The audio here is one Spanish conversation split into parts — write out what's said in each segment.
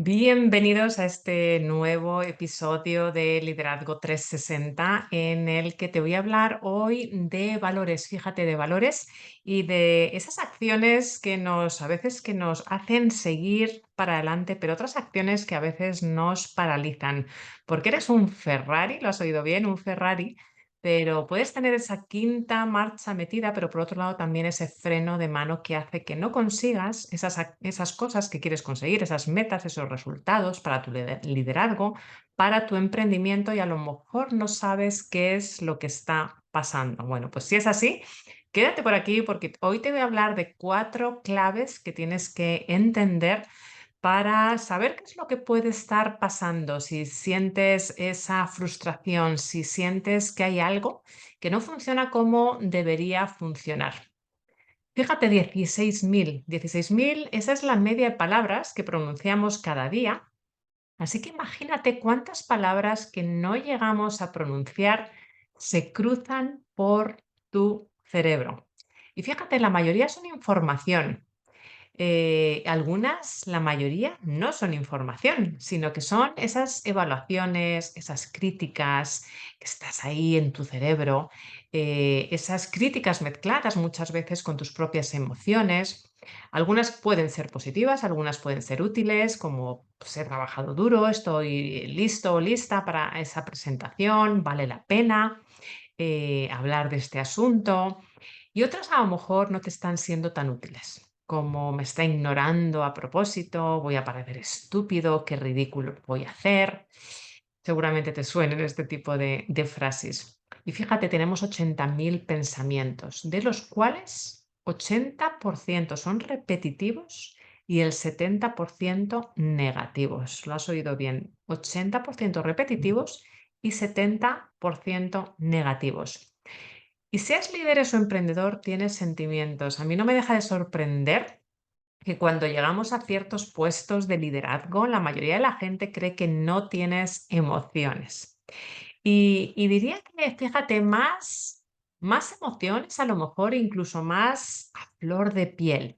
Bienvenidos a este nuevo episodio de Liderazgo 360 en el que te voy a hablar hoy de valores, fíjate, de valores y de esas acciones a veces que nos hacen seguir para adelante, pero otras acciones que a veces nos paralizan. Porque eres un Ferrari, lo has oído bien, un Ferrari, pero puedes tener esa quinta marcha metida, pero por otro lado también ese freno de mano que hace que no consigas esas cosas que quieres conseguir, esas metas, esos resultados para tu liderazgo, para tu emprendimiento y a lo mejor no sabes qué es lo que está pasando. Bueno, pues si es así, quédate por aquí porque hoy te voy a hablar de 4 claves que tienes que entender para saber qué es lo que puede estar pasando, si sientes esa frustración, si sientes que hay algo que no funciona como debería funcionar. Fíjate, 16.000, esa es la media de palabras que pronunciamos cada día. Así que imagínate cuántas palabras que no llegamos a pronunciar se cruzan por tu cerebro. Y fíjate, la mayoría son información. Algunas, la mayoría, no son información, sino que son esas evaluaciones, esas críticas que estás ahí en tu cerebro, esas críticas mezcladas muchas veces con tus propias emociones. Algunas pueden ser positivas, algunas pueden ser útiles, como pues, he trabajado duro, estoy listo o lista para esa presentación, vale la pena hablar de este asunto. Y otras a lo mejor no te están siendo tan útiles, como me está ignorando a propósito, voy a parecer estúpido, qué ridículo voy a hacer. Seguramente te suenen este tipo de frases. Y fíjate, tenemos 80.000 pensamientos, de los cuales 80% son repetitivos y el 70% negativos. Lo has oído bien, 80% repetitivos y 70% negativos. Y seas líder o emprendedor, tienes sentimientos. A mí no me deja de sorprender que cuando llegamos a ciertos puestos de liderazgo, la mayoría de la gente cree que no tienes emociones. Y diría que, fíjate, más emociones, a lo mejor incluso más a flor de piel.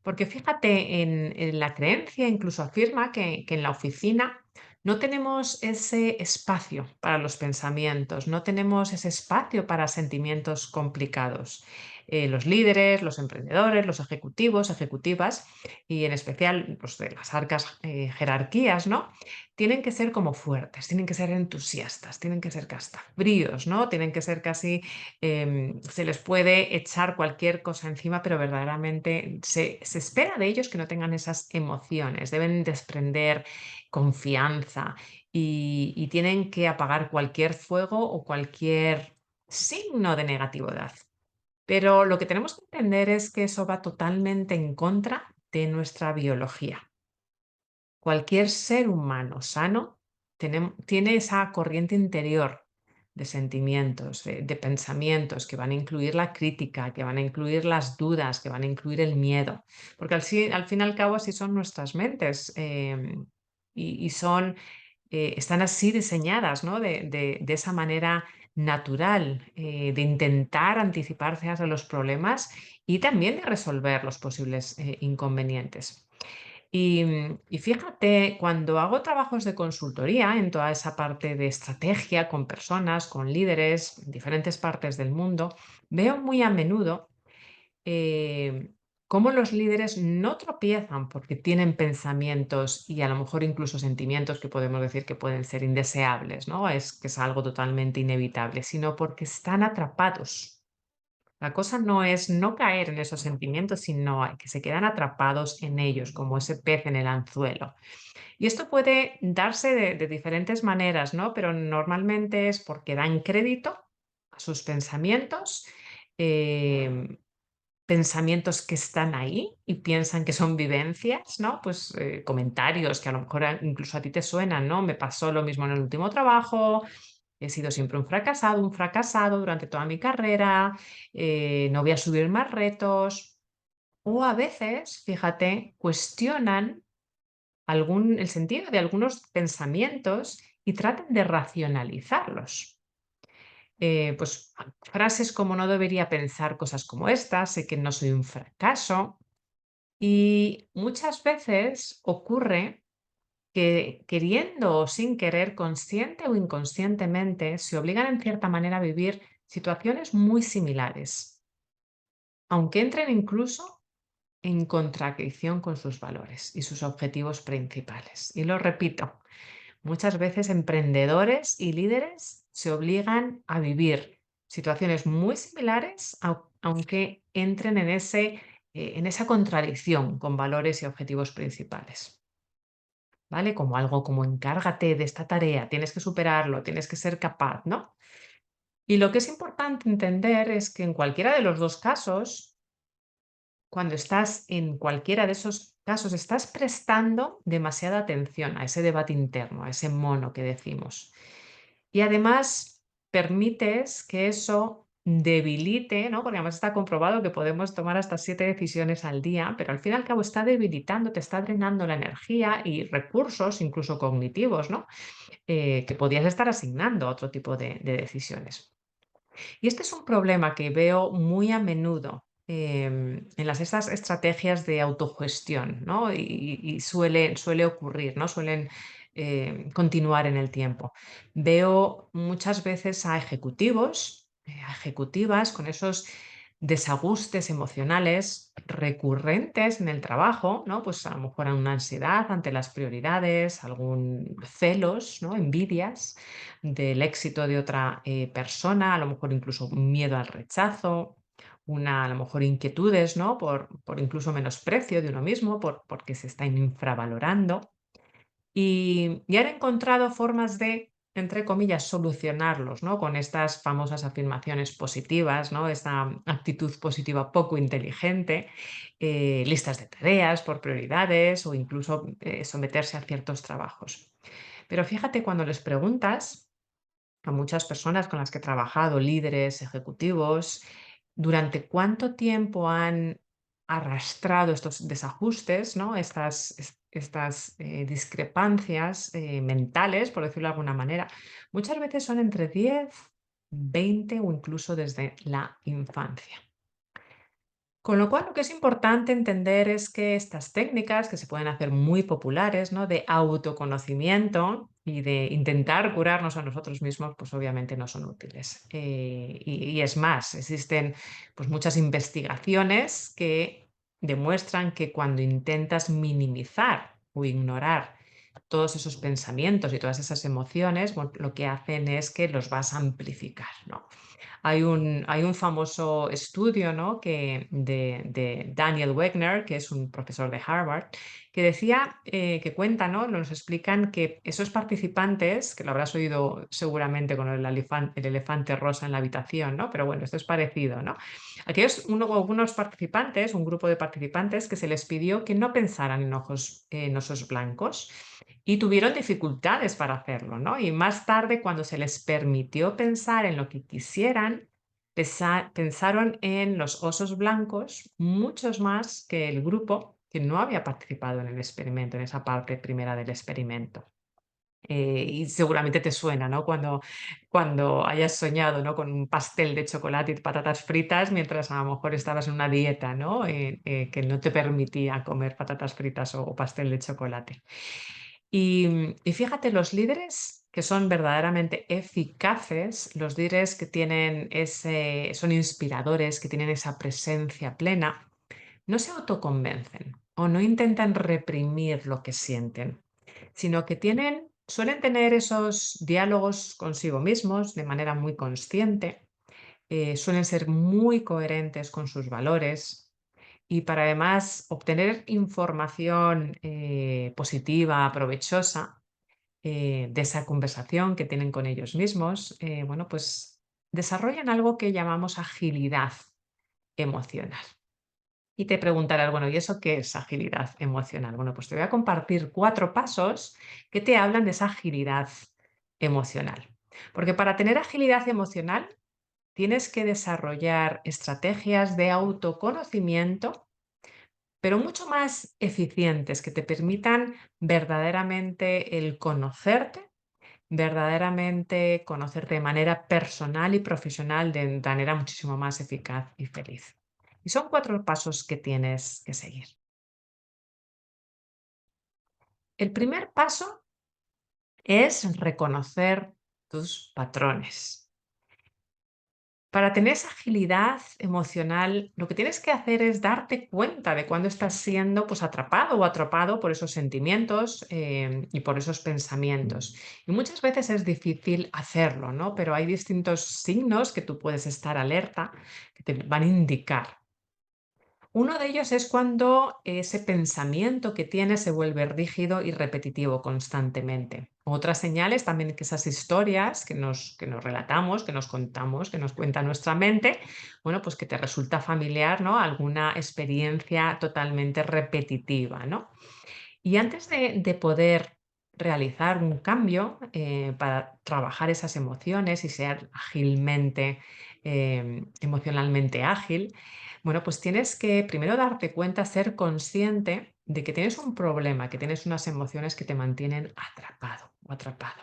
Porque fíjate, en la creencia incluso afirma que en la oficina no tenemos ese espacio para los pensamientos, no tenemos ese espacio para sentimientos complicados. Los líderes, los emprendedores, los ejecutivos, ejecutivas y en especial los de las arcas jerarquías, ¿no? Tienen que ser como fuertes, tienen que ser entusiastas, tienen que ser hasta fríos, ¿no? Tienen que ser casi se les puede echar cualquier cosa encima, pero verdaderamente se espera de ellos que no tengan esas emociones, deben desprender confianza y tienen que apagar cualquier fuego o cualquier signo de negatividad. Pero lo que tenemos que entender es que eso va totalmente en contra de nuestra biología. Cualquier ser humano sano tiene esa corriente interior de sentimientos, de pensamientos que van a incluir la crítica, que van a incluir las dudas, que van a incluir el miedo. Porque al fin y al cabo así son nuestras mentes y están así diseñadas, ¿no? De esa manera natural de intentar anticiparse a los problemas y también de resolver los posibles inconvenientes. Y fíjate, cuando hago trabajos de consultoría en toda esa parte de estrategia con personas, con líderes en diferentes partes del mundo, veo muy a menudo eh, cómo los líderes no tropiezan porque tienen pensamientos y a lo mejor incluso sentimientos que podemos decir que pueden ser indeseables, ¿no? Es que es algo totalmente inevitable, sino porque están atrapados. La cosa no es no caer en esos sentimientos, sino que se quedan atrapados en ellos, como ese pez en el anzuelo. Y esto puede darse de diferentes maneras, ¿no? Pero normalmente es porque dan crédito a sus pensamientos, em, pensamientos que están ahí y piensan que son vivencias, ¿no? Pues comentarios que a lo mejor incluso a ti te suenan, ¿no? Me pasó lo mismo en el último trabajo, he sido siempre un fracasado durante toda mi carrera, no voy a subir más retos. O a veces, fíjate, cuestionan el sentido de algunos pensamientos y tratan de racionalizarlos. Pues frases como no debería pensar cosas como estas, sé que no soy un fracaso. Y muchas veces ocurre que queriendo o sin querer, consciente o inconscientemente, se obligan en cierta manera a vivir situaciones muy similares, aunque entren incluso en contradicción con sus valores y sus objetivos principales. Y lo repito, muchas veces emprendedores y líderes se obligan a vivir situaciones muy similares, aunque entren en esa contradicción con valores y objetivos principales. ¿Vale? Como algo como encárgate de esta tarea, tienes que superarlo, tienes que ser capaz, ¿no? Y lo que es importante entender es que en cualquiera de los dos casos, cuando estás en cualquiera de esos casos, estás prestando demasiada atención a ese debate interno, a ese mono que decimos. Y además permites que eso debilite, ¿no? Porque además está comprobado que podemos tomar hasta 7 decisiones al día, pero al fin y al cabo está debilitando, te está drenando la energía y recursos, incluso cognitivos, ¿no? Que podías estar asignando a otro tipo de decisiones. Y este es un problema que veo muy a menudo en estas estrategias de autogestión, ¿no? Y suele ocurrir, ¿no? Suelen continuar en el tiempo. Veo muchas veces a ejecutivos, a ejecutivas con esos desajustes emocionales recurrentes en el trabajo, ¿no? Pues a lo mejor una ansiedad ante las prioridades, algún celos, ¿no? Envidias del éxito de otra persona, a lo mejor incluso un miedo al rechazo, a lo mejor inquietudes, ¿no? Por incluso menosprecio de uno mismo, porque se está infravalorando. Y han encontrado formas de, entre comillas, solucionarlos, ¿no? Con estas famosas afirmaciones positivas, ¿no? Esta actitud positiva poco inteligente, listas de tareas por prioridades o incluso someterse a ciertos trabajos. Pero fíjate, cuando les preguntas a muchas personas con las que he trabajado, líderes, ejecutivos, durante cuánto tiempo han arrastrado estos desajustes, ¿no? Estas discrepancias mentales, por decirlo de alguna manera. Muchas veces son entre 10, 20 o incluso desde la infancia. Con lo cual, lo que es importante entender es que estas técnicas que se pueden hacer muy populares, ¿no? De autoconocimiento y de intentar curarnos a nosotros mismos, pues obviamente no son útiles. Y es más, existen pues muchas investigaciones que demuestran que cuando intentas minimizar o ignorar todos esos pensamientos y todas esas emociones, bueno, lo que hacen es que los vas a amplificar, ¿no? Hay un famoso estudio, ¿no? De Daniel Wegner, que es un profesor de Harvard, que decía, que cuenta, ¿no? Nos explican que esos participantes, que lo habrás oído seguramente con el elefante rosa en la habitación, ¿no? Pero bueno, esto es parecido, ¿no? Algunos participantes, un grupo de participantes, que se les pidió que no pensaran en osos blancos y tuvieron dificultades para hacerlo, ¿no? Y más tarde, cuando se les permitió pensar en lo que quisieran, pensaron en los osos blancos muchos más que el grupo que no había participado en el experimento, en esa parte primera del experimento. Y seguramente te suena, ¿no? Cuando hayas soñado, ¿no? Con un pastel de chocolate y patatas fritas mientras a lo mejor estabas en una dieta, ¿no? Que no te permitía comer patatas fritas o pastel de chocolate. Y fíjate, los líderes que son verdaderamente eficaces, los líderes que son inspiradores, que tienen esa presencia plena, no se autoconvencen o no intentan reprimir lo que sienten, sino que suelen tener esos diálogos consigo mismos de manera muy consciente, suelen ser muy coherentes con sus valores y para además obtener información positiva, provechosa, de esa conversación que tienen con ellos mismos, bueno, pues desarrollan algo que llamamos agilidad emocional. Y te preguntarás, bueno, ¿y eso qué es agilidad emocional? Bueno, pues te voy a compartir 4 pasos que te hablan de esa agilidad emocional. Porque para tener agilidad emocional tienes que desarrollar estrategias de autoconocimiento, pero mucho más eficientes que te permitan verdaderamente el conocerte, verdaderamente conocerte de manera personal y profesional de manera muchísimo más eficaz y feliz. Y son 4 pasos que tienes que seguir. El primer paso es reconocer tus patrones. Para tener esa agilidad emocional, lo que tienes que hacer es darte cuenta de cuándo estás siendo pues, atrapado o atrapado por esos sentimientos y por esos pensamientos. Y muchas veces es difícil hacerlo, ¿no? Pero hay distintos signos que tú puedes estar alerta, que te van a indicar. Uno de ellos es cuando ese pensamiento que tienes se vuelve rígido y repetitivo constantemente. Otra señal es también que esas historias que nos relatamos, que nos contamos, que nos cuenta nuestra mente, bueno, pues que te resulta familiar, ¿no? Alguna experiencia totalmente repetitiva, ¿no? Y antes de poder realizar un cambio para trabajar esas emociones y ser ágilmente, emocionalmente ágil, bueno, pues tienes que primero darte cuenta, ser consciente de que tienes un problema, que tienes unas emociones que te mantienen atrapado o atrapado.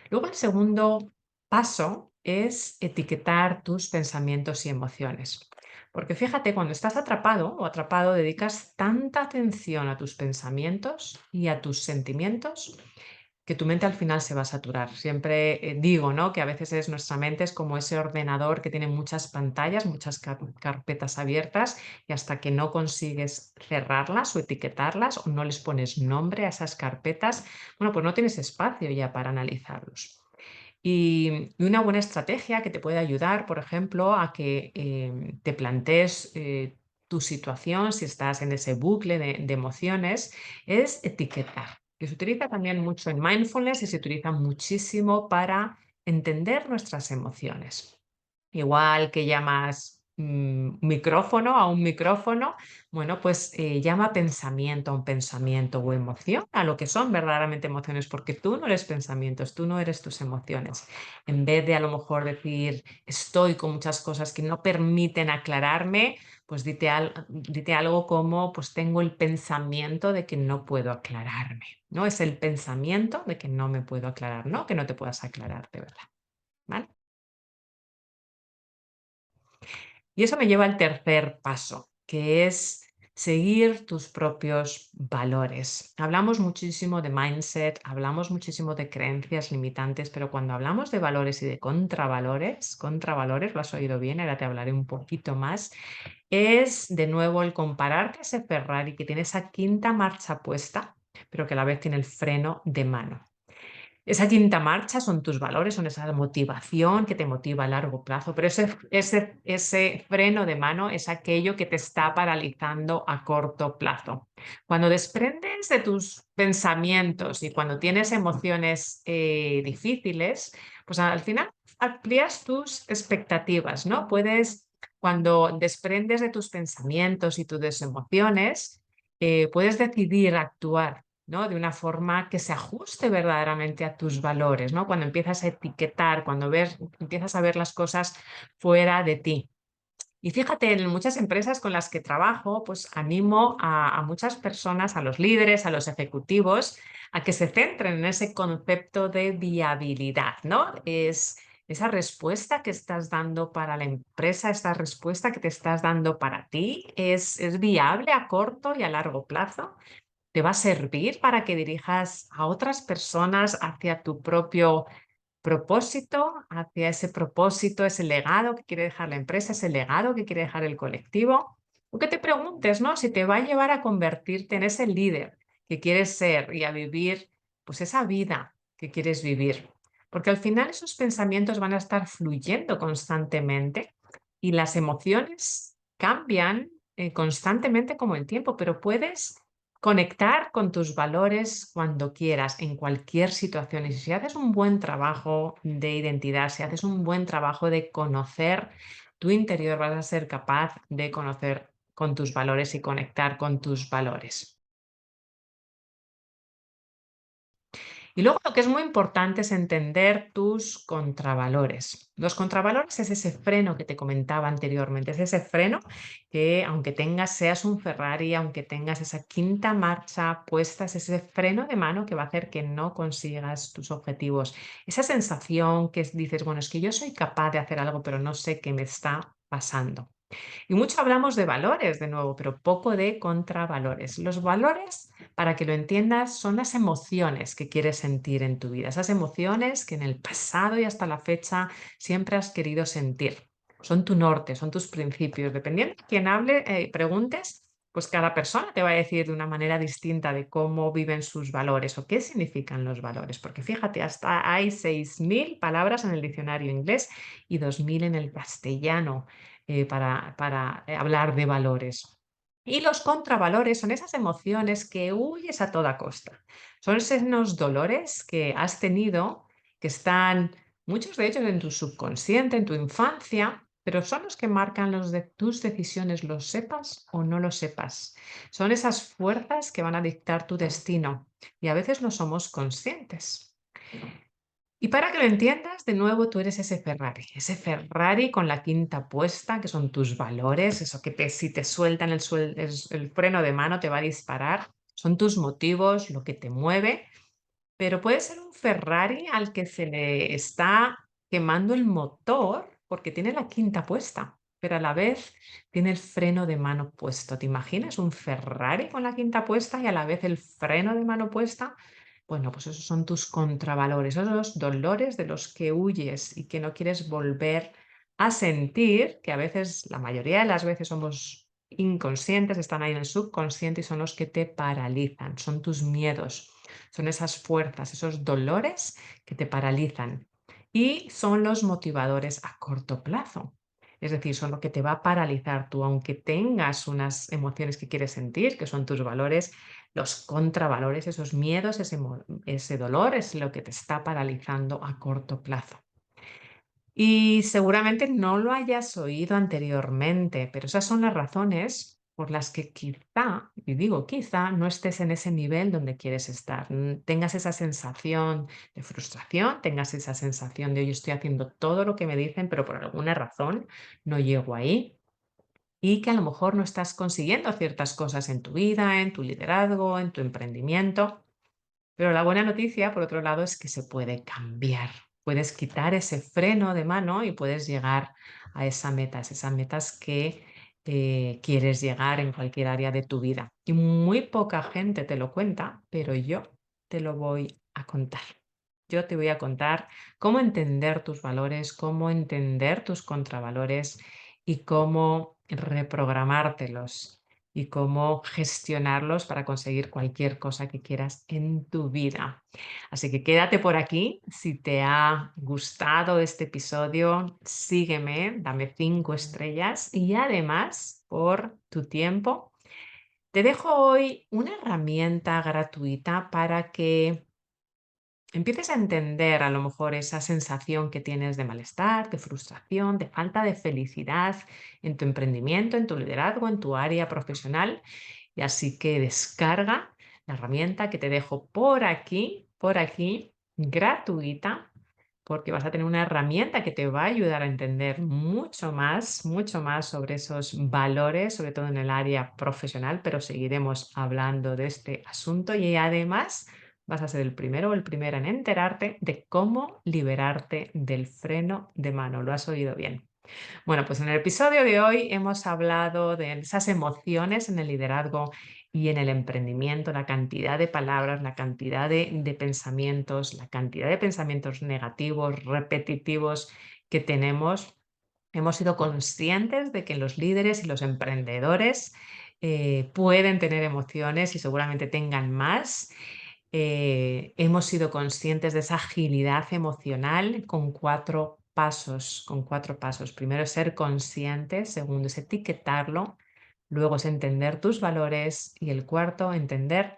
Luego, el segundo paso es etiquetar tus pensamientos y emociones. Porque fíjate, cuando estás atrapado o atrapado, dedicas tanta atención a tus pensamientos y a tus sentimientos que tu mente al final se va a saturar. Siempre digo, ¿no? Que a veces nuestra mente es como ese ordenador que tiene muchas pantallas, muchas carpetas abiertas y hasta que no consigues cerrarlas o etiquetarlas o no les pones nombre a esas carpetas, bueno, pues no tienes espacio ya para analizarlos. Y una buena estrategia que te puede ayudar, por ejemplo, a que te plantees tu situación, si estás en ese bucle de emociones, es etiquetar. Que se utiliza también mucho en mindfulness y se utiliza muchísimo para entender nuestras emociones. Igual que llamas micrófono a un micrófono, bueno, pues llama pensamiento a un pensamiento o emoción a lo que son verdaderamente emociones, porque tú no eres pensamientos, tú no eres tus emociones. En vez de a lo mejor decir estoy con muchas cosas que no permiten aclararme, pues dite algo como pues tengo el pensamiento de que no puedo aclararme, ¿no? Es el pensamiento de que no me puedo aclarar, no que no te puedas aclarar, de verdad, ¿vale? Y eso me lleva al tercer paso, que es seguir tus propios valores. Hablamos muchísimo de mindset, hablamos muchísimo de creencias limitantes, pero cuando hablamos de valores y de contravalores, lo has oído bien, ahora te hablaré un poquito más, es de nuevo el compararte a ese Ferrari que tiene esa quinta marcha puesta, pero que a la vez tiene el freno de mano. Esa quinta marcha son tus valores, son esa motivación que te motiva a largo plazo, pero ese freno de mano es aquello que te está paralizando a corto plazo. Cuando desprendes de tus pensamientos y cuando tienes emociones difíciles, pues al final amplías tus expectativas, ¿no? Cuando desprendes de tus pensamientos y tus emociones, puedes decidir actuar, ¿no? De una forma que se ajuste verdaderamente a tus valores, ¿no? Cuando empiezas a etiquetar, empiezas a ver las cosas fuera de ti. Y fíjate, en muchas empresas con las que trabajo, pues animo a muchas personas, a los líderes, a los ejecutivos, a que se centren en ese concepto de viabilidad, ¿no? Es esa respuesta que estás dando para la empresa, esta respuesta que te estás dando para ti, es viable a corto y a largo plazo. ¿Te va a servir para que dirijas a otras personas hacia tu propio propósito, hacia ese propósito, ese legado que quiere dejar la empresa, ese legado que quiere dejar el colectivo? O que te preguntes, ¿no? Si te va a llevar a convertirte en ese líder que quieres ser y a vivir, pues esa vida que quieres vivir. Porque al final esos pensamientos van a estar fluyendo constantemente y las emociones cambian constantemente como el tiempo, pero puedes conectar con tus valores cuando quieras, en cualquier situación. Y si haces un buen trabajo de identidad, si haces un buen trabajo de conocer tu interior, vas a ser capaz de conocer con tus valores y conectar con tus valores. Y luego lo que es muy importante es entender tus contravalores. Los contravalores es ese freno que te comentaba anteriormente, es ese freno que aunque seas un Ferrari, aunque tengas esa quinta marcha puesta, es ese freno de mano que va a hacer que no consigas tus objetivos. Esa sensación que dices, bueno, es que yo soy capaz de hacer algo, pero no sé qué me está pasando. Y mucho hablamos de valores, de nuevo, pero poco de contravalores. Los valores, para que lo entiendas, son las emociones que quieres sentir en tu vida, esas emociones que en el pasado y hasta la fecha siempre has querido sentir. Son tu norte, son tus principios. Dependiendo de quién hable, preguntes, pues cada persona te va a decir de una manera distinta de cómo viven sus valores o qué significan los valores. Porque fíjate, hasta hay 6.000 palabras en el diccionario inglés y 2.000 en el castellano para hablar de valores. Y los contravalores son esas emociones que huyes a toda costa. Son esos dolores que has tenido, que están, muchos de ellos en tu subconsciente, en tu infancia, pero son los que marcan tus decisiones, los sepas o no lo sepas. Son esas fuerzas que van a dictar tu destino y a veces no somos conscientes. Y para que lo entiendas, de nuevo tú eres ese Ferrari con la quinta puesta, que son tus valores, eso que si te sueltan el freno de mano te va a disparar, son tus motivos, lo que te mueve, pero puede ser un Ferrari al que se le está quemando el motor porque tiene la quinta puesta, pero a la vez tiene el freno de mano puesto. ¿Te imaginas un Ferrari con la quinta puesta y a la vez el freno de mano puesta? Bueno, pues esos son tus contravalores, esos son los dolores de los que huyes y que no quieres volver a sentir, que a veces, la mayoría de las veces somos inconscientes, están ahí en el subconsciente y son los que te paralizan, son tus miedos, son esas fuerzas, esos dolores que te paralizan y son los motivadores a corto plazo. Es decir, son lo que te va a paralizar tú, aunque tengas unas emociones que quieres sentir, que son tus valores, los contravalores, esos miedos, ese dolor es lo que te está paralizando a corto plazo. Y seguramente no lo hayas oído anteriormente, pero esas son las razones por las que quizá, y digo quizá, no estés en ese nivel donde quieres estar. Tengas esa sensación de frustración, tengas esa sensación de hoy estoy haciendo todo lo que me dicen, pero por alguna razón no llego ahí. Y que a lo mejor no estás consiguiendo ciertas cosas en tu vida, en tu liderazgo, en tu emprendimiento. Pero la buena noticia, por otro lado, es que se puede cambiar. Puedes quitar ese freno de mano y puedes llegar a esas metas que quieres llegar en cualquier área de tu vida. Y muy poca gente te lo cuenta, pero yo te lo voy a contar. Yo te voy a contar cómo entender tus valores, cómo entender tus contravalores y cómo reprogramártelos y cómo gestionarlos para conseguir cualquier cosa que quieras en tu vida. Así que quédate por aquí. Si te ha gustado este episodio, sígueme, dame 5 estrellas y además por tu tiempo. Te dejo hoy una herramienta gratuita para que empieces a entender a lo mejor esa sensación que tienes de malestar, de frustración, de falta de felicidad en tu emprendimiento, en tu liderazgo, en tu área profesional. Y así que descarga la herramienta que te dejo por aquí, gratuita, porque vas a tener una herramienta que te va a ayudar a entender mucho más sobre esos valores, sobre todo en el área profesional, pero seguiremos hablando de este asunto y además vas a ser el primero o el primera en enterarte de cómo liberarte del freno de mano. ¿Lo has oído bien? Bueno, pues en el episodio de hoy hemos hablado de esas emociones en el liderazgo y en el emprendimiento, la cantidad de palabras, la cantidad de pensamientos, la cantidad de pensamientos negativos, repetitivos que tenemos. Hemos sido conscientes de que los líderes y los emprendedores pueden tener emociones y seguramente tengan más. Hemos sido conscientes de esa agilidad emocional con 4 pasos, con 4 pasos. Primero es ser consciente, segundo es etiquetarlo, luego es entender tus valores y el cuarto, entender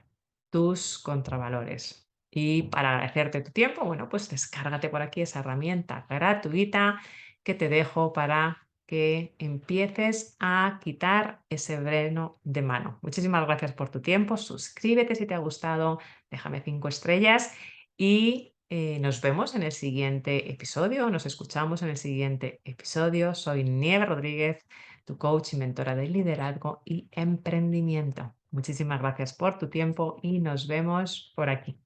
tus contravalores. Y para agradecerte tu tiempo, bueno, pues descárgate por aquí esa herramienta gratuita que te dejo para que empieces a quitar ese freno de mano. Muchísimas gracias por tu tiempo. Suscríbete si te ha gustado, déjame 5 estrellas y nos vemos en el siguiente episodio. Nos escuchamos en el siguiente episodio. Soy Nieve Rodríguez, tu coach y mentora de liderazgo y emprendimiento. Muchísimas gracias por tu tiempo y nos vemos por aquí.